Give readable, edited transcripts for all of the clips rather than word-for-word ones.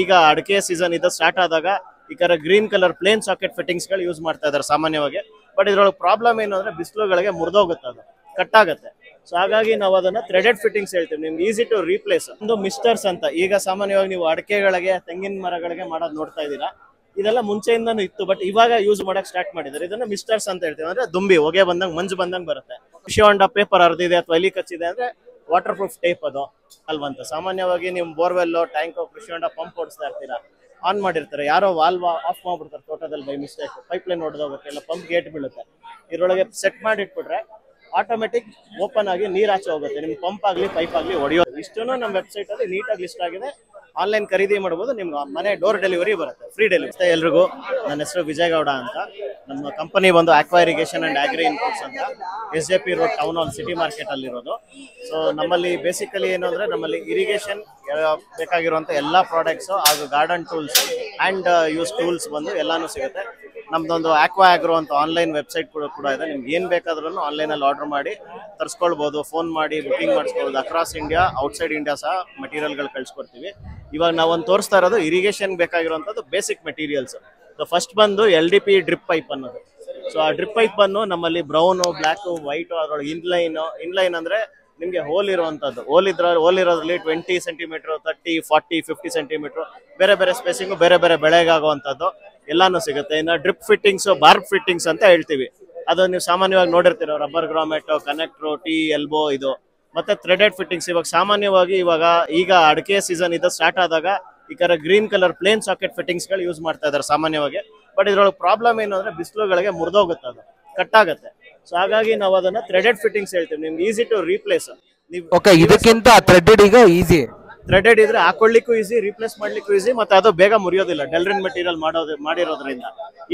ಈಗ ಅಡಿಕೆ ಸೀಸನ್ ಇದು ಸ್ಟಾರ್ಟ್ ಆದಾಗ ಈ ತರ green colour plain socket fittings ಗಳು ಯೂಸ್ ಮಾಡ್ತಾ ಇದಾರೆ ಸಾಮಾನ್ಯವಾಗಿ. ಬಟ್ ಇದ್ರೊಳಗೆ ಪ್ರಾಬ್ಲಮ್ ಏನು ಅಂದ್ರೆ ಬಿಸಿಲುಗಳಿಗೆ ಮುರಿದೋಗುತ್ತೆ, ಅದು ಕಟ್ ಆಗುತ್ತೆ. ಸೊ ಹಾಗಾಗಿ ನಾವು ಅದನ್ನ ಥ್ರೆಡೆಡ್ ಫಿಟ್ಟಿಂಗ್ಸ್ ಹೇಳ್ತೀವಿ, ನಿಮ್ಗೆ ಈಸಿ ಟು ರೀಪ್ಲೇಸ್. ಒಂದು ಮಿಸ್ಟರ್ಸ್ ಅಂತ ಈಗ ಸಾಮಾನ್ಯವಾಗಿ ನೀವು ಅಡಿಕೆಗಳಿಗೆ ತೆಂಗಿನ ಮರಗಳಿಗೆ ಮಾಡೋದು ನೋಡ್ತಾ ಇದ್ದೀರಾ. ಇದೆಲ್ಲ ಮುಂಚೆಯಿಂದನೂ ಇತ್ತು, ಬಟ್ ಇವಾಗ ಯೂಸ್ ಮಾಡಕ್ ಸ್ಟಾರ್ಟ್ ಮಾಡಿದ್ದಾರೆ. ಇದನ್ನ ಮಿಸ್ಟರ್ಸ್ ಅಂತ ಹೇಳ್ತೀವಿ. ಅಂದ್ರೆ ದುಂಬಿ ಹೊಗೆ ಬಂದಂಗ್ ಮಂಜು ಬಂದಂಗ್ ಬರುತ್ತೆ. ಕೃಷಿ ಹೊಂಡ ಪೇಪರ್ ಹರಿದಿದೆ ಅಥವಾ ಎಲಿ ಕಚ್ಚಿದೆ ಅಂದ್ರೆ ವಾಟರ್ ಪ್ರೂಫ್ ಟೇಪ್ ಅದು ಅಲ್ವಂತ. ಸಾಮಾನ್ಯವಾಗಿ ನೀವು ಬೋರ್ವೆಲ್ ಟ್ಯಾಂಕ್ ಕೃಷಿ ಹೊಂಡ ಪಂಪ್ ಓಡಿಸ್ತಾ ಇರ್ತೀರಾ, ಆನ್ ಮಾಡಿರ್ತಾರೆ, ಯಾರೋ ವಾಲ್ವ್ ಆಫ್ ಮಾಡ್ಬಿಡ್ತಾರೆ ತೋಟದಲ್ಲಿ ಬೈ ಮಿಸ್ಟೇಕ್, ಪೈಪ್ ಲೈನ್ ಹೊಡೆದೋಗುತ್ತೆ ಇಲ್ಲ ಪಂಪ್ ಗೇಟ್ ಬೀಳುತ್ತೆ. ಇದ್ರೊಳಗೆ ಸೆಟ್ ಮಾಡಿ ಇಟ್ಬಿಟ್ರೆ ಆಟೋಮೆಟಿಕ್ ಓಪನ್ ಆಗಿ ನೀರ್ ಆಚೆ ಹೋಗುತ್ತೆ. ನಿಮ್ ಪಂಪ್ ಆಗ್ಲಿ ಪೈಪ್ ಆಗ್ಲಿ ಹೊಡೆಯೋದು. ಇಷ್ಟು ನಮ್ಮ ವೆಬ್ಸೈಟ್ ಅಲ್ಲಿ ನೀಟಾಗಿ ಲಿಸ್ಟ್ ಆಗಿದೆ. ಆನ್ಲೈನ್ ಖರೀದಿ ಮಾಡಬಹುದು, ನಿಮ್ಗೆ ಮನೆ ಡೋರ್ ಡೆಲಿವರಿ ಬರುತ್ತೆ, ಫ್ರೀ ಡೆಲಿವರಿ. ಎಲ್ರಿಗೂ ನನ್ನ ಹೆಸರು ವಿಜಯಗೌಡ ಅಂತ. ನಮ್ಮ ಕಂಪನಿ ಬಂದು aqua irrigation and agri inputs ಅಂತ, SJP road town hall city market ಅಲ್ಲಿ ಇರೋದು. ಸೊ ನಮ್ಮಲ್ಲಿ ಬೇಸಿಕಲಿ ಏನು ಅಂದ್ರೆ ನಮ್ಮಲ್ಲಿ ಇರಿಗೇಷನ್ ಬೇಕಾಗಿರುವಂತ ಎಲ್ಲಾ ಪ್ರಾಡಕ್ಟ್ಸ್ ಹಾಗೂ garden tools and use tools ಬಂದು ಎಲ್ಲಾನು ಸಿಗುತ್ತೆ. ನಮ್ದೊಂದು ಅಕ್ವಾ ಆಗ್ರೋ ಅಂತ ಆನ್ಲೈನ್ ವೆಬ್ಸೈಟ್ ಕೂಡ ಇದೆ. ನಿಮ್ಗೆ ಏನ್ ಬೇಕಾದ್ರೂ ಆನ್ಲೈನ್ ಅಲ್ಲಿ ಆರ್ಡರ್ ಮಾಡಿ ತರಿಸ್ಕೊಳ್ಬಹುದು, ಫೋನ್ ಮಾಡಿ ಬುಕಿಂಗ್ ಮಾಡಿಸ್ಕೊಳ್ಬಹುದು. ಅಕ್ರಾಸ್ ಇಂಡಿಯಾ, ಔಟ್ಸೈಡ್ ಇಂಡಿಯಾ ಸಹ ಮೆಟೀರಿಯಲ್ಗಳು ಕಳ್ಸಿಕೊಡ್ತೀವಿ. ಇವಾಗ ನಾವೊಂದು ತೋರಿಸ್ತಾ ಇರೋದು ಇರಿಗೇಷನ್ ಬೇಕಾಗಿರುವಂತದ್ದು ಬೇಸಿಕ್ ಮೆಟೀರಿಯಲ್ಸ್. ಸೊ ಫಸ್ಟ್ ಬಂದು LDP ಡ್ರಿಪ್ ಪೈಪ್ ಅನ್ನೋದು. ಸೊ ಆ ಡ್ರಿಪ್ ಪೈಪ್ ಅನ್ನು ನಮ್ಮಲ್ಲಿ ಬ್ರೌನ್, ಬ್ಲಾಕ್, ವೈಟ್, ಅದ್ರೊಳಗೆ ಇನ್ಲೈನ್ ಅಂದ್ರೆ ನಿಮ್ಗೆ ಹೋಲ್ ಇರುವಂತದ್ದು. ಹೋಲ್ ಇರೋದ್ರಲ್ಲಿ 20 ಸೆಂಟಿಮೀಟರ್, 30, 40, 50 ಸೆಂಟಿಮೀಟರ್ ಬೇರೆ ಬೇರೆ ಸ್ಪೇಸಿಂಗು ಬೇರೆ ಬೇರೆ ಬೆಳೆಗಾಗುವಂತದ್ದು ಎಲ್ಲಾನು ಸಿಗುತ್ತೆ. ಇನ್ನು ಡ್ರಿಪ್ ಫಿಟ್ಟಿಂಗ್ಸ್, ಬಾರ್ಬ್ ಫಿಟ್ಟಿಂಗ್ಸ್ ಅಂತ ಹೇಳ್ತೀವಿ. ಅದು ನೀವು ಸಾಮಾನ್ಯವಾಗಿ ನೋಡಿರ್ತೀರ, rubber grommet, connector, tea elbow, ಇದು ಮತ್ತೆ ಥ್ರೆಡೆಡ್ ಫಿಟ್ಟಿಂಗ್ಸ್. ಇವಾಗ ಸಾಮಾನ್ಯವಾಗಿ ಈಗ ಅಡಿಕೆ ಸೀಸನ್ ಇದು ಸ್ಟಾರ್ಟ್ ಆದಾಗ ಈ ತರ green colour plain socket fittings ಗಳು ಯೂಸ್ ಮಾಡ್ತಾ ಇದಾರೆ ಸಾಮಾನ್ಯವಾಗಿ. ಬಟ್ ಇದ್ರೊಳಗೆ ಪ್ರಾಬ್ಲಮ್ ಏನು ಅಂದ್ರೆ ಬಿಸಿಲುಗಳಿಗೆ ಮುರಿದೋಗುತ್ತೆ, ಅದು ಕಟ್ ಆಗುತ್ತೆ. ಸೊ ಹಾಗಾಗಿ ನಾವು ಅದನ್ನ ಥ್ರೆಡೆಡ್ ಫಿಟ್ಟಿಂಗ್ಸ್ ಹೇಳ್ತೀವಿ, ನಿಮ್ಗೆ ಈಸಿ ಟು ರೀಪ್ಲೇಸ್. ಇದಕ್ಕಿಂತ ಥ್ರೆಡೆಡ್ ಈಗ ಈಸಿ. ಥ್ರೆಡೆಡ್ ಇದ್ರೆ ಹಾಕೊಳ್ಳಿಕ್ಕೂ ಈಸಿ, ರೀಪ್ಲೇಸ್ ಮಾಡ್ಲಿಕ್ಕೂ ಈಸಿ, ಮತ್ತೆ ಅದು ಬೇಗ ಮುರಿಯೋದಿಲ್ಲ ಡೆಲ್ರಿನ್ ಮೆಟೀರಿಯಲ್ ಮಾಡಿರೋದ್ರಿಂದ.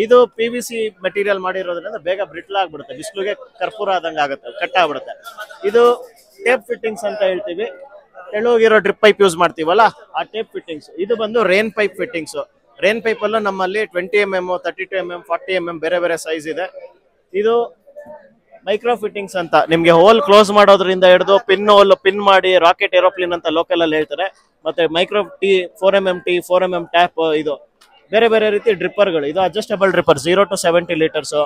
ಇದು PVC ಮೆಟೀರಿಯಲ್ ಮಾಡಿರೋದ್ರಿಂದ ಬೇಗ ಬ್ರಿಟ್ಲ್ ಆಗ್ಬಿಡುತ್ತೆ, ಬಿಸಿಲಿಗೆ ಕರ್ಪೂರ ಆದಂಗೆ ಆಗುತ್ತೆ, ಕಟ್ ಆಗ್ಬಿಡುತ್ತೆ. ಇದು ಟೇಪ್ ಫಿಟ್ಟಿಂಗ್ಸ್ ಅಂತ ಹೇಳ್ತೀವಿ. ತೆಳುಗಿರೋ ಡ್ರಿಪ್ ಪೈಪ್ ಯೂಸ್ ಮಾಡ್ತೀವಲ್ಲ ಆ ಟೇಪ್ ಫಿಟ್ಟಿಂಗ್ಸ್. ಇದು ಬಂದು rain pipe fittings. Rain pipe ಅಲ್ಲೂ ನಮ್ಮಲ್ಲಿ 20 mm, 32 mm, 40 mm ಬೇರೆ ಬೇರೆ ಸೈಜ್ ಇದೆ. ಇದು ಮೈಕ್ರೋ ಫಿಟ್ಟಿಂಗ್ಸ್ ಅಂತ, ನಿಮ್ಗೆ ಹೋಲ್ ಕ್ಲೋಸ್ ಮಾಡೋದ್ರಿಂದ ಹಿಡಿದು ಪಿನ್ ಮಾಡಿ ರಾಕೆಟ್ ಏರೋಪ್ಲೇನ್ ಅಂತ ಲೋಕಲ್ ಅಲ್ಲಿ ಹೇಳ್ತಾರೆ. ಮತ್ತೆ micro 4 mm T, 4 mm tap, ಇದು ಬೇರೆ ಬೇರೆ ರೀತಿ ಡ್ರಿಪ್ಪರ್ಗಳು. ಇದು adjustable dripper 0 to 70 litres,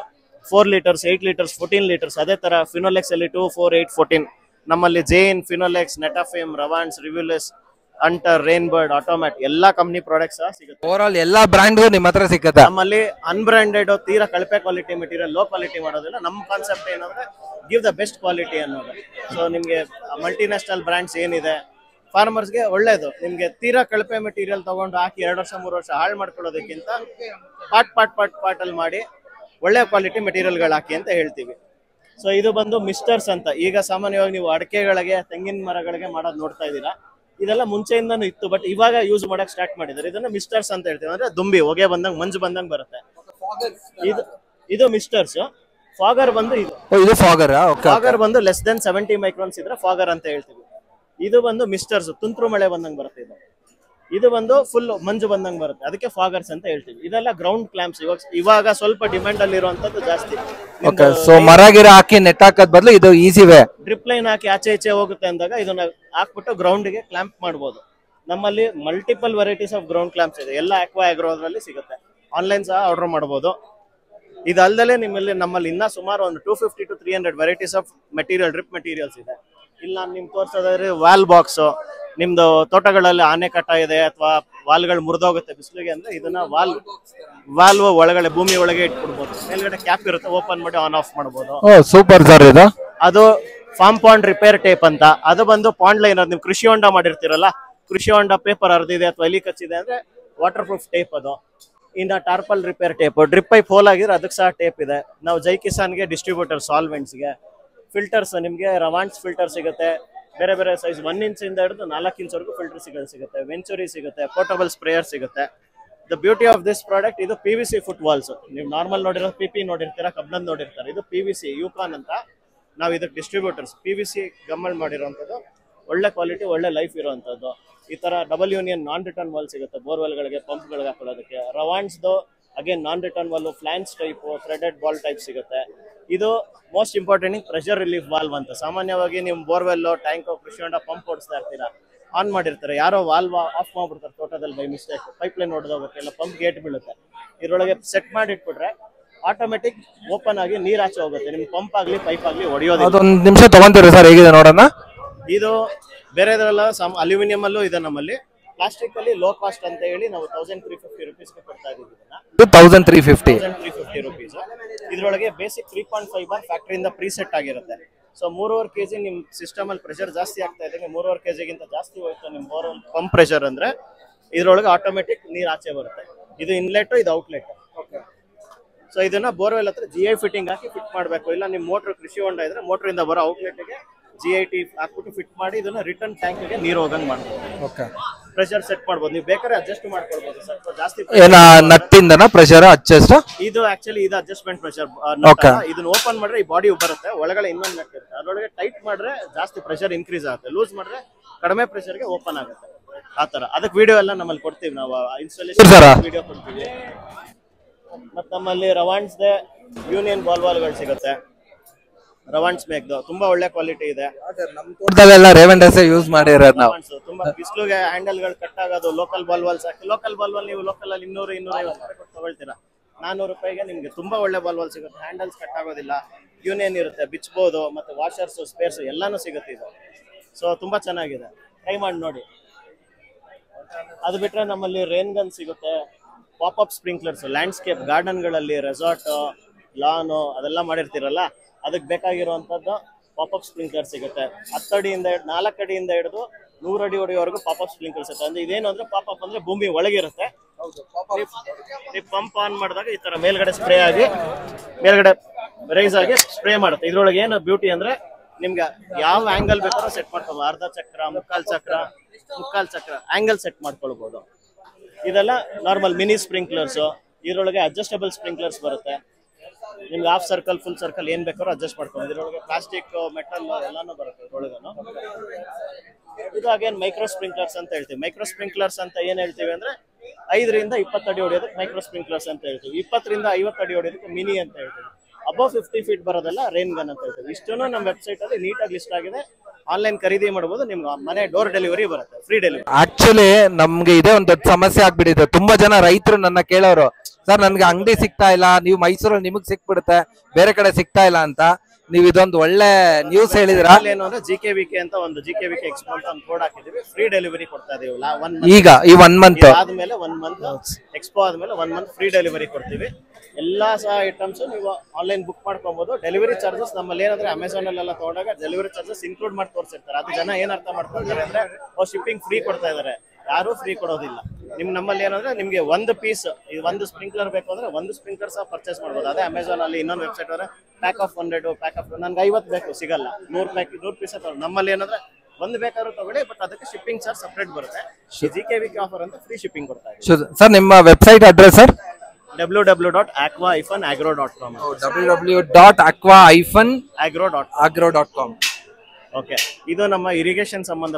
4 litres, 8 litres, 14 litres. ಅದೇ ತರ ಫಿನೋಲೆಕ್ಸ್ ಅಲ್ಲಿ 2, 4, 8, 14. ನಮ್ಮಲ್ಲಿ ಜೈನ್, ಫಿನೋಲೆಕ್ಸ್, ನೆಟಾಫೇಮ್, ರವಾನ್ಸ್, ರಿವ್ಯೂಲೆಸ್, ಅಂಟರ್, ರೇನ್ಬರ್ಡ್, ಆಟೋಮ್ಯಾಟ್ ಎಲ್ಲಾ ಕಂಪ್ನಿ ಪ್ರಾಡಕ್ಟ್ಸ್ ಸಿಗುತ್ತೆ. ಓವರ್ ಆಲ್ ಎಲ್ಲಾ ಬ್ರಾಂಡ್ ನಿಮ್ಮ ಹತ್ರ ಸಿಗುತ್ತೆ. ನಮ್ಮಲ್ಲಿ ಅನ್ಬ್ರಾಂಡೆಡ್, ತೀರಾ ಕಳಪೆ ಕ್ವಾಲಿಟಿ ಮೆಟೀರಿಯಲ್, ಲೋ ಕ್ವಾಲಿಟಿ ಮಾಡೋದಿಲ್ಲ. ನಮ್ಮ ಕಾನ್ಸೆಪ್ಟ್ ಏನಂದ್ರೆ ಗಿವ್ ದ ಬೆಸ್ಟ್ ಕ್ವಾಲಿಟಿ ಅನ್ನೋದು. ಸೊ ನಿಮ್ಗೆ ಮಲ್ಟಿನ್ಯಾಷನಲ್ ಬ್ರಾಂಡ್ಸ್ ಏನಿದೆ ಫಾರ್ಮರ್ಸ್ಗೆ ಒಳ್ಳೇದು. ನಿಮ್ಗೆ ತೀರಾ ಕಳಪೆ ಮೆಟೀರಿಯಲ್ ತಗೊಂಡು ಹಾಕಿ 2 ವರ್ಷ 3 ವರ್ಷ ಹಾಳು ಮಾಡ್ಕೊಳ್ಳೋದಕ್ಕಿಂತ ಪಾಟ್ ಅಲ್ಲಿ ಮಾಡಿ ಒಳ್ಳೆ ಕ್ವಾಲಿಟಿ ಮೆಟೀರಿಯಲ್ಗಳು ಹಾಕಿ ಅಂತ ಹೇಳ್ತೀವಿ. ಸೊ ಇದು ಬಂದು ಮಿಸ್ಟರ್ಸ್ ಅಂತ. ಈಗ ಸಾಮಾನ್ಯವಾಗಿ ನೀವು ಅಡಿಕೆಗಳಿಗೆ ತೆಂಗಿನ ಮರಗಳಿಗೆ ಮಾಡೋದು ನೋಡ್ತಾ ಇದ್ದೀರಾ. ಇದೆಲ್ಲ ಮುಂಚೆಯಿಂದನೂ ಇತ್ತು, ಬಟ್ ಇವಾಗ ಯೂಸ್ ಮಾಡಕ್ ಸ್ಟಾರ್ಟ್ ಮಾಡಿದ್ದಾರೆ. ಇದನ್ನ ಮಿಸ್ಟರ್ಸ್ ಅಂತ ಹೇಳ್ತೀವಿ. ಅಂದ್ರೆ ದುಂಬಿ ಹೊಗೆ ಬಂದಂಗ್ ಮಂಜು ಬಂದಂಗ್ ಬರುತ್ತೆ. ಇದು ಮಿಸ್ಟರ್ಸ್. ಫಾಗರ್ ಬಂದು ಫಾಗರ್ ಬಂದು ಲೆಸ್ ದೆನ್ 70 ಮೈಕ್ರಾನ್ಸ್ ಇದ್ರೆ ಫಾಗರ್ ಅಂತ ಹೇಳ್ತೀವಿ. ಇದು ಬಂದು ಮಿಸ್ಟರ್ಸ್, ತುಂತುರು ಮಳೆ ಬಂದಂಗ್ ಬರುತ್ತೆ. ಇದು ಬಂದು ಫುಲ್ ಮಂಜು ಬಂದಂಗ್ ಬರುತ್ತೆ, ಅದಕ್ಕೆ ಫಾಗರ್ಸ್ ಅಂತ ಹೇಳ್ತೀವಿ. ಇದೆಲ್ಲ ಗ್ರೌಂಡ್ ಕ್ಲಾಂಪ್ಸ್. ಇವಾಗ ಸ್ವಲ್ಪ ಡಿಮ್ಯಾಂಡ್ ಅಲ್ಲಿ ಇರುವಂತದ್ದು ಜಾಸ್ತಿ. ಸೊ ಮರ ಗಿರ ಹಾಕಿ ನೆಟ್ ಹಾಕೋದ್ ಬದಲು ಇದು ಈಸಿ ವೇ. ಡ್ರಿಪ್ ಲೈನ್ ಹಾಕಿ ಆಚೆ ಈಚೆ ಹೋಗುತ್ತೆ ಅಂದಾಗ ಇದನ್ನ ಹಾಕ್ಬಿಟ್ಟು ಗ್ರೌಂಡ್ ಗೆ ಕ್ಲಾಂಪ್ ಮಾಡಬಹುದು. ನಮ್ಮಲ್ಲಿ ಮಲ್ಟಿಪಲ್ ವೆರೈಟೀಸ್ ಆಫ್ ಗ್ರೌಂಡ್ ಕ್ಲಾಂಪ್ಸ್ ಇದೆ. ಎಲ್ಲ ಅಕ್ವಾ ಆಗ್ರೋದ್ರಲ್ಲಿ ಸಿಗುತ್ತೆ. ಆನ್ಲೈನ್ ಸಹ ಆರ್ಡರ್ ಮಾಡಬಹುದು. ಇದಲ್ದಲೆ ನಮ್ಮಲ್ಲಿ ಇನ್ನ ಸುಮಾರು ಒಂದು 250 to 300 varieties of material, drip materials ಇದೆ. ಇಲ್ಲ ನಿಮ್ ತೋರ್ಸೋದಾದ್ರೆ ವಾಲ್ ಬಾಕ್ಸ್, ನಿಮ್ದು ತೋಟಗಳಲ್ಲಿ ಆನೆ ಕಟ್ಟ ಇದೆ ಅಥವಾ ವಾಲ್ಗಳು ಮುರಿದೋಗುತ್ತೆ ಬಿಸಿಲಿಗೆ ಅಂದ್ರೆ ಇದನ್ನ ವಾಲ್ವ್ ಒಳಗಡೆ ಭೂಮಿ ಒಳಗೆ ಇಟ್ಬಿಡ್ಬೋದು. ಮೇಲ್ಗಡೆ ಕ್ಯಾಪ್ ಇರುತ್ತೆ, ಓಪನ್ ಮಾಡಿ ಆನ್ ಆಫ್ ಮಾಡಬಹುದು. Super sir. ಇದು ಅದು ಫಾರ್ಮ್ ಪಾಂಡ್ ರಿಪೇರ್ ಟೇಪ್ ಅಂತ. ಅದು ಬಂದು ಪಾಂಡ್ ಲೈನರ್. ನೀವು ಕೃಷಿ ಹೊಂಡ ಮಾಡಿರ್ತೀರಲ್ಲ, ಕೃಷಿ ಹೊಂಡ ಪೇಪರ್ ಹರಿದಿದೆ ಅಥವಾ ಎಲಿ ಕಚ್ಚಿದೆ ಅಂದ್ರೆ ವಾಟರ್ ಪ್ರೂಫ್ ಟೇಪ್ ಅದು. ಇನ್ನ tarpaulin repair tape, drip pipe hole ಆಗಿದ್ರೆ ಅದಕ್ಕೆ ಸಹ ಟೇಪ್ ಇದೆ. ನಾವು ಜೈ ಕಿಸಾನ್ಗೆ ಡಿಸ್ಟ್ರಿಬ್ಯೂಟರ್, ಸಾಲ್ವೆಂಟ್ಸ್ಗೆ ಫಿಲ್ಟರ್ಸ್, ನಿಮ್ಗೆ ರವಾನ್ಸ್ ಫಿಲ್ಟರ್ ಸಿಗುತ್ತೆ. ಬೇರೆ ಬೇರೆ ಸೈಜ್ 1 ಇಂಚ್ ಇಂದ ಹಿಡಿದು 4 ಇಂಚ್ವರೆಗೂ ಫಿಲ್ಟರ್ ಸಿಗುತ್ತೆ. ವೆಂಚುರಿ ಸಿಗುತ್ತೆ, ಪೋರ್ಟಬಲ್ ಸ್ಪ್ರೇಯರ್ ಸಿಗುತ್ತೆ. The beauty of this product, ಇದು PVC ಫುಟ್ ವಾಲ್ಸ್. ನೀವು ನಾರ್ಮಲ್ ನೋಡಿರೋ PP ನೋಡಿರ್ತೀರಾ, ಕಬ್ಬಿಣದ ನೋಡಿರ್ತಾರೆ. ಇದು PVC ಯೂಕಾನ್ ಅಂತ. ನಾವು ಇದಕ್ಕೆ ಡಿಸ್ಟ್ರಿಬ್ಯೂಟರ್ಸ್. PVC ಗಮ್ಮಲ್ ಮಾಡಿರೋಂಥದ್ದು, ಒಳ್ಳೆ ಕ್ವಾಲಿಟಿ, ಒಳ್ಳೆ ಲೈಫ್ ಇರೋಂಥದ್ದು. ಈ ತರ double union non return valve ಸಿಗುತ್ತೆ ಬೋರ್ವೆಲ್ಗಳಿಗೆ, ಪಂಪ್ಗಳಿಗೆ ಹಾಕೊಳ್ಳೋದಕ್ಕೆ. ರವಾನ್ಸ್ದು again non return valve, flange type, threaded ball type ಸಿಗುತ್ತೆ. ಇದು most important pressure relief valve ಅಂತ. ಸಾಮಾನ್ಯವಾಗಿ ನೀವು ಬೋರ್ವೆಲ್, ಟ್ಯಾಂಕ್, ಕೃಷಿ ಹೊಂಡ ಪಂಪ್ ಓಡಿಸ್ತಾ ಇರ್ತೀರಾ, ಆನ್ ಮಾಡಿರ್ತಾರೆ, ಯಾರೋ ವಾಲ್ವ್ ಆಫ್ ಮಾಡ್ಬಿಡ್ತಾರೆ ತೋಟದಲ್ಲಿ ಬೈ ಮಿಸ್ಟೇಕ್, ಪೈಪ್ ಲೈನ್ ಹೊಡೆದೋಗುತ್ತೆ, ಇಲ್ಲ ಪಂಪ್ ಗೇಟ್ ಬೀಳುತ್ತೆ. ಇದ್ರೊಳಗೆ ಸೆಟ್ ಮಾಡಿ ಇಟ್ಬಿಟ್ರೆ ಆಟೋಮೆಟಿಕ್ ಓಪನ್ ಆಗಿ ನೀರ್ ಆಚೆ ಹೋಗುತ್ತೆ. ನಿಮ್ ಪಂಪ್ ಆಗ್ಲಿ ಪೈಪ್ ಆಗ್ಲಿ ಹೊಡೆಯೋದು. ಅದೊಂದು ನಿಮಿಷ ತಗೊಂತೀರಿ ಸರ್, ಹೇಗಿದೆ ನೋಡೋಣ. ಇದು ಬೇರೆದ್ರೆಲ್ಲ ಅಲ್ಯೂಮಿನಿಯಂ ಅಲ್ಲೂ ಇದೆ ನಮ್ಮಲ್ಲಿ. ಪ್ಲಾಸ್ಟಿಕ್ ಅಲ್ಲಿ ಲೋ ಕಾಸ್ಟ್ ಅಂತ ಹೇಳಿ ನಾವು 1350 rupees ಕೊಡ್ತಾ ಇದೀವಿ. 1350 rupees. ಇದ್ರೊಳಗೆ ಬೇಸಿಕ್ 3.5 ಬಾರ್ ಫ್ಯಾಕ್ಟರಿಯಿಂದ ಪ್ರೀಸೆಟ್ ಆಗಿರುತ್ತೆ. ಸೊ 3.5 kg ನಿಮ್ ಸಿಸ್ಟಮ್ ಅಲ್ಲಿ ಪ್ರೆಷರ್ ಜಾಸ್ತಿ ಆಗ್ತಾ ಇದೆ, 3.5 kg ಗಿಂತ ಜಾಸ್ತಿ ಹೋಯ್ತು ನಿಮ್ ಬೋರ್ವೆಲ್ ಪಂಪ್ ಪ್ರೆಷರ್ ಅಂದ್ರೆ ಇದ್ರೊಳಗೆ ಆಟೋಮೆಟಿಕ್ ನೀರ್ ಆಚೆ ಬರುತ್ತೆ. ಇದು ಇನ್ಲೆಟ್, ಇದು ಔಟ್ಲೆಟ್. ಸೊ ಇದನ್ನ ಬೋರ್ವೆಲ್ ಹತ್ರ GI ಫಿಟ್ಟಿಂಗ್ ಹಾಕಿ ಫಿಟ್ ಮಾಡಬೇಕು. ಇಲ್ಲ ನಿಮ್ ಮೋಟರ್ ಕೃಷಿ ಹೊಂಡ ಇದ್ರೆ ಮೋಟರ್ ಇಂದ ಬರೋ ಔಟ್ಲೆಟ್ ಗೆ GIT ಹಾಕ್ಬಿಟ್ಟು ಫಿಟ್ ಮಾಡಿ ಇದನ್ನ ರಿಟರ್ನ್ ಟ್ಯಾಂಕ್ ಗೆ ನೀರು ಹೋಗಂಗ್ ಮಾಡ್ಬೋದು. ಪ್ರೆಷರ್ ಸೆಟ್ ಮಾಡ್ಬೋದು, ನೀವು ಬೇಕಾದ್ರೆ ಅಡ್ಜಸ್ಟ್ ಮಾಡ್ಕೊಳ್ಬಹುದು. ಸ್ವಲ್ಪ ಜಾಸ್ತಿ ನಟ್ಟಿಂದನ ಪ್ರೆಷರ್ ಅಡ್ಜಸ್ಟ್. ಇದು ಆಕ್ಚುಲಿ ಇದು ಅಡ್ಜಸ್ಟ್ಮೆಂಟ್ ಪ್ರೆಷರ್. ಇದನ್ನ ಓಪನ್ ಮಾಡ್ರೆ ಈ ಬಾಡಿ ಬರುತ್ತೆ, ಒಳಗಡೆ ಇನ್ನೊಂದು ನಟ್ ಇರುತ್ತೆ. ಅದ್ರೊಳಗೆ ಟೈಟ್ ಮಾಡ್ರೆ ಜಾಸ್ತಿ ಪ್ರೆಷರ್ ಇನ್ಕ್ರೀಸ್ ಆಗುತ್ತೆ, ಲೂಸ್ ಮಾಡ್ರೆ ಕಡಿಮೆ ಪ್ರೆಷರ್ ಗೆ ಓಪನ್ ಆಗುತ್ತೆ. ಆತರ ಅದಕ್ಕೆ ವಿಡಿಯೋ ಎಲ್ಲ ನಮ್ಮಲ್ಲಿ ಕೊಡ್ತೀವಿ, ನಾವು ಇನ್ಸ್ಟಾಲೇಷನ್ ವಿಡಿಯೋ ಕೊಡ್ತೀವಿ. ಮತ್ತೆ ನಮ್ಮಲ್ಲಿ ರವಾಂಡ್ಸ್ ಯೂನಿಯನ್ ಬಾಲ್ವಾಲ್ಗಳು ಸಿಗುತ್ತೆ. ರವಾಂಡ್ಸ್ ಮೇಕ್ದು ತುಂಬಾ ಒಳ್ಳೆ ಕ್ವಾಲಿಟಿ ಇದೆ. ಯೂಸ್ ಮಾಡಿರೋದು ನಾವು. ತುಂಬಾ ಬಿಸಿಲುಗೆ ಹ್ಯಾಂಡಲ್ ಗಳು ಕಟ್ ಆಗೋದು. ಲೋಕಲ್ ಬಾಲ್ವಾಲ್ಸ್ ಹಾಕಿ, ಲೋಕಲ್ ಬಾಲ್ವಾಲ್ ನೀವು ಲೋಕಲ್ ಅಲ್ಲಿ 200-250 ತಗೊಳ್ತೀರಾ, 400 ರೂಪಾಯಿಗೆ ನಿಮ್ಗೆ ತುಂಬಾ ಒಳ್ಳೆ ಬಾಲ್ವಾಲ್ ಸಿಗುತ್ತೆ. ಹ್ಯಾಂಡಲ್ಸ್ ಕಟ್ ಆಗೋದಿಲ್ಲ, ಯೂನಿಯನ್ ಇರುತ್ತೆ, ಬಿಚ್ಬೋದು, ಮತ್ತೆ ವಾಷರ್ಸ್ ಸ್ಪೇರ್ಸ್ ಎಲ್ಲಾನು ಸಿಗುತ್ತೆ ಇದು. ಸೊ ತುಂಬಾ ಚೆನ್ನಾಗಿದೆ, ಟ್ರೈ ಮಾಡಿ ನೋಡಿ. ಅದು ಬಿಟ್ರೆ ನಮ್ಮಲ್ಲಿ ರೇನ್ ಗನ್ ಸಿಗುತ್ತೆ, ಪಾಪ್ ಸ್ಪ್ರಿಂಕ್ಲರ್ಸ್, ಲ್ಯಾಂಡ್ಸ್ಕೇಪ್ ಗಾರ್ಡನ್ ಗಳಲ್ಲಿ, ರೆಸಾರ್ಟ್, ಲಾನ್ ಅದೆಲ್ಲ ಮಾಡಿರ್ತೀರಲ್ಲ, ಅದಕ್ಕೆ ಬೇಕಾಗಿರುವಂತದ್ದು ಪಾಪ್ ಸ್ಪ್ರಿಂಕ್ಲರ್ ಸಿಗುತ್ತೆ. 10 ಅಡಿಯಿಂದ 4 ಅಡಿಯಿಂದ ಹಿಡಿದು 100 ಅಡಿ ಹೊಡೆಯವರೆಗೂ ಪಾಪ್ ಸ್ಪ್ರಿಂಕ್ಲರ್ಸ್ ಇರುತ್ತೆ. ಅಂದ್ರೆ ಇದೇನು ಅಂದ್ರೆ ಪಾಪ್ ಅಂದ್ರೆ ಭೂಮಿ ಒಳಗಿರುತ್ತೆ. ನೀವು ಪಂಪ್ ಆನ್ ಮಾಡಿದಾಗ ಈ ತರ ಮೇಲ್ಗಡೆ ಸ್ಪ್ರೇ ಆಗಿ ಮೇಲ್ಗಡೆ ರೈಸ್ ಆಗಿ ಸ್ಪ್ರೇ ಮಾಡುತ್ತೆ. ಇದ್ರೊಳಗೆ ಏನು ಬ್ಯೂಟಿ ಅಂದ್ರೆ ನಿಮ್ಗೆ ಯಾವ ಆಂಗಲ್ ಬೇಕಾದ್ರೂ ಸೆಟ್ ಮಾಡ್ಕೋಬಹುದು. ಅರ್ಧ ಚಕ್ರ, ಮುಕ್ಕಾಲ್ ಚಕ್ರ ಆಂಗಲ್ ಸೆಟ್ ಮಾಡ್ಕೊಳ್ಬಹುದು. ಇದೆಲ್ಲ ನಾರ್ಮಲ್ ಮಿನಿ ಸ್ಪ್ರಿಂಕ್ಲರ್ಸ್. ಇದ್ರೊಳಗೆ ಅಡ್ಜಸ್ಟಬಲ್ ಸ್ಪ್ರಿಂಕ್ಲರ್ಸ್ ಬರುತ್ತೆ. ನಿಮ್ಗೆ ಹಾಫ್ ಸರ್ಕಲ್, ಫುಲ್ ಸರ್ಕಲ್ ಏನ್ ಬೇಕಾದ್ರೂ ಅಡ್ಜಸ್ಟ್ ಮಾಡ್ಕೊಂಡು. ಇದ್ರೊಳಗೆ ಪ್ಲಾಸ್ಟಿಕ್, ಮೆಟಲ್ ಎಲ್ಲಾನು ಬರುತ್ತೆ ಇದ್ರೊಳಗನು. ಇದು ಅಗೇನ್ ಮೈಕ್ರೋ ಸ್ಪ್ರಿಂಕ್ಲರ್ಸ್ ಅಂತ ಹೇಳ್ತೀವಿ. ಮೈಕ್ರೋ ಸ್ಪ್ರಿಂಕ್ಲರ್ಸ್ ಅಂತ ಏನ್ ಹೇಳ್ತೀವಿ ಅಂದ್ರೆ 5 ರಿಂದ 20 ಅಡಿ ಹೊಡೆಯೋದಕ್ಕೆ ಮೈಕ್ರೋ ಸ್ಪ್ರಿಂಕ್ಲರ್ಸ್ ಅಂತ ಹೇಳ್ತೀವಿ. 20 ರಿಂದ 50 ಅಡಿ ಹೊಡೆಯೋದಕ್ಕೆ ಮಿನಿ ಅಂತ ಹೇಳ್ತೀವಿ. ಅಬೌವ್ 50 feet ಬರೋದೆಲ್ಲ ರೇನ್ ಗನ್ ಅಂತ ಹೇಳ್ತೀವಿ. ಇಷ್ಟನ್ನು ನಮ್ಮ ವೆಬ್ಸೈಟ್ ಅಲ್ಲಿ ನೀಟಾಗಿ ಲಿಸ್ಟ್ ಆಗಿದೆ. ಆನ್ಲೈನ್ ಖರೀದಿ ಮಾಡಬಹುದು, ನಿಮ್ಗೆ ಮನೆ ಡೋರ್ ಡೆಲಿವರಿ ಬರುತ್ತೆ, ಫ್ರೀ ಡೆಲಿವರಿ. ಆಕ್ಚುಲಿ ನಮ್ಗೆ ಇದೇ ಒಂದು ದೊಡ್ಡ ಸಮಸ್ಯೆ ಆಗ್ಬಿಟ್ಟಿದೆ. ತುಂಬಾ ಜನ ರೈತರು ನನ್ನ ಕೇಳೋರು, ಸರ್ ನನ್ಗೆ ಅಂಗಡಿ ಸಿಗ್ತಾ ಇಲ್ಲ, ನೀವು ಮೈಸೂರಲ್ಲಿ ನಿಮಗ್ ಸಿಕ್ಬಿಡುತ್ತೆ, ಬೇರೆ ಕಡೆ ಸಿಗ್ತಾ ಇಲ್ಲ ಅಂತ. ನೀವು ಇದೊಂದು ಒಳ್ಳೆ ನ್ಯೂಸ್ ಹೇಳಿದಿರಾ. ಏನು ಅಂದ್ರೆ GKVK ಅಂತ ಒಂದು GKVK ಎಕ್ಸ್ಪೋ ಅಂತ ಒಂದು ಕೋಡ್ ಹಾಕಿದೀವಿ, ಫ್ರೀ ಡೆಲಿವರಿ ಕೊಡ್ತಾ ಇದೀವಿ. ಈಗ ಈ 1 month ಆದ್ಮೇಲೆ 1 month ಎಕ್ಸ್ಪೋ ಆದ್ಮೇಲೆ 1 month ಫ್ರೀ ಡೆಲಿವರಿ ಕೊಡ್ತೀವಿ. ಎಲ್ಲಾ ಸಹ ಐಟಮ್ಸ್ ನೀವು ಆನ್ಲೈನ್ ಬುಕ್ ಮಾಡ್ಕೊಬಹುದು. ಡೆಲಿವರಿ ಚಾರ್ಜಸ್ ನಮ್ಮಲ್ಲಿ ಏನಂದ್ರೆ ಅಮೆಝಾನ್ ಅಲ್ಲೆಲ್ಲ ತಗೊಂಡಾಗ ಡೆಲಿವರಿ ಚಾರ್ಜಸ್ ಇನ್ಕ್ಲೂಡ್ ಮಾಡಿ ತೋರಿಸಿರ್ತಾರೆ. ಅದು ಜನ ಏನ್ ಅರ್ಥ ಮಾಡ್ಕೊಳ್ತಾರೆ ಅಂದ್ರೆ ಶಿಪ್ಪಿಂಗ್ ಫ್ರೀ ಕೊಡ್ತಾ ಇದಾರೆ. ಯಾರು ಫ್ರೀ ಕೊಡೋದಿಲ್ಲ. ನಮ್ಮಲ್ಲಿ ಏನಂದ್ರೆ ನಿಮ್ಗೆ ಒಂದು ಪೀಸ್, ಒಂದು ಸ್ಪ್ರಿಂಕ್ಲರ್ ಬೇಕು ಅಂದ್ರೆ ಒಂದು ಸ್ಪ್ರಿಂಕ್ಲರ್ ಸಹ ಪರ್ಚೇಸ್ ಮಾಡ್ಬೋದು. ಅದೇ ಅಮೆಝಾನ್ ಅಲ್ಲಿ ಇನ್ನೊಂದು ವೆಬ್ಸೈಟ್ ಅವರ ಪ್ಯಾಕ್ ಆಫ್ 100, ಪ್ಯಾಕ್ ಆಫ್ ನನ್ಗೆ 50 ಬೇಕು, ಸಿಗಲ್ಲ. 100 ಪೀಸ್ ತಗೊಳ್ಳಿ. ನಮ್ಮಲ್ಲಿ ಏನಂದ್ರೆ ಒಂದು ಬೇಕಾದ್ರೂ ತಗೊಳ್ಳಿ, ಬಟ್ ಅದಕ್ಕೆ ಶಿಪ್ಪಿಂಗ್ ಚಾರ್ಜ್ ಸಪರೇಟ್ ಬರುತ್ತೆ. GKVK ಆಫರ್ ಅಂತ ಫ್ರೀ ಶಿಪ್ಪಿಂಗ್ ಕೊಡ್ತಾ ಇದೆ. ಸರ್ ನಿಮ್ಮ website address sir? www.aqua-agro.com. www.aqua-agro.com. Okay, ಇದು ನಮ್ಮ ಇರಿಗೇಷನ್ ಸಂಬಂಧ.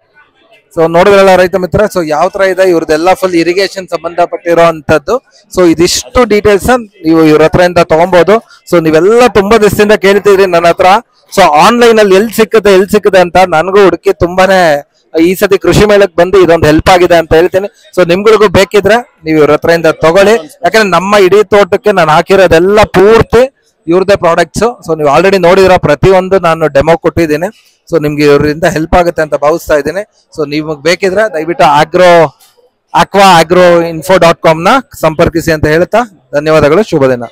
ಸೊ ನೋಡಿದ್ರಲ್ಲ ರೈತ ಮಿತ್ರ, ಸೊ ಯಾವ ತರ ಇದೆ ಇವ್ರದೆಲ್ಲ ಫುಲ್ ಇರಿಗೇಷನ್ ಸಂಬಂಧಪಟ್ಟಿರೋ ಅಂತದ್ದು. ಸೊ ಇದಿಷ್ಟು ಡೀಟೇಲ್ಸ್ ನೀವು ಇವ್ರ ಹತ್ರದಿಂದ ತಗೊಬಹುದು. ಸೊ ನೀವೆಲ್ಲ ತುಂಬಾ ದಿವಸದಿಂದ ಕೇಳ್ತಿದ್ರಿ ನನ್ನ ಹತ್ರ. ಸೊ ಆನ್ಲೈನ್ ಅಲ್ಲಿ ಎಲ್ಲಿ ಸಿಕ್ಕುತ್ತೆ ಅಂತ ನನಗೂ ಹುಡುಕಿ ತುಂಬಾನೇ ಈ ಸತಿ ಕೃಷಿ ಮೇಳಕ್ಕೆ ಬಂದು ಇದೊಂದು ಹೆಲ್ಪ್ ಆಗಿದೆ ಅಂತ ಹೇಳ್ತೀನಿ. ಸೊ ನಿಮ್ಗಳಿಗೂ ಬೇಕಿದ್ರೆ ನೀವು ಇವ್ರ ಹತ್ರದಿಂದ ತಗೊಳ್ಳಿ. ಯಾಕಂದ್ರೆ ನಮ್ಮ ಇಡೀ ತೋಟಕ್ಕೆ ನಾನು ಹಾಕಿರೋದೆಲ್ಲ ಪೂರ್ತಿ ಇವ್ರದೇ ಪ್ರಾಡಕ್ಟ್ಸ್. ಸೊ ನೀವು ಆಲ್ರೆಡಿ ನೋಡಿದಿರ, ಪ್ರತಿಯೊಂದು ನಾನು ಡೆಮೋ ಕೊಟ್ಟಿದ್ದೀನಿ. ಸೊ ನಿಮ್ಗೆ ಇವರಿಂದ ಹೆಲ್ಪ್ ಆಗುತ್ತೆ ಅಂತ ಭಾವಿಸ್ತಾ ಇದ್ದೀನಿ. ಸೊ ನಿಮಗೆ ಬೇಕಿದ್ರೆ ದಯವಿಟ್ಟು aqua-agro-info.com ನ ಸಂಪರ್ಕಿಸಿ ಅಂತ ಹೇಳ್ತಾ ಧನ್ಯವಾದಗಳು. ಶುಭ ದಿನ.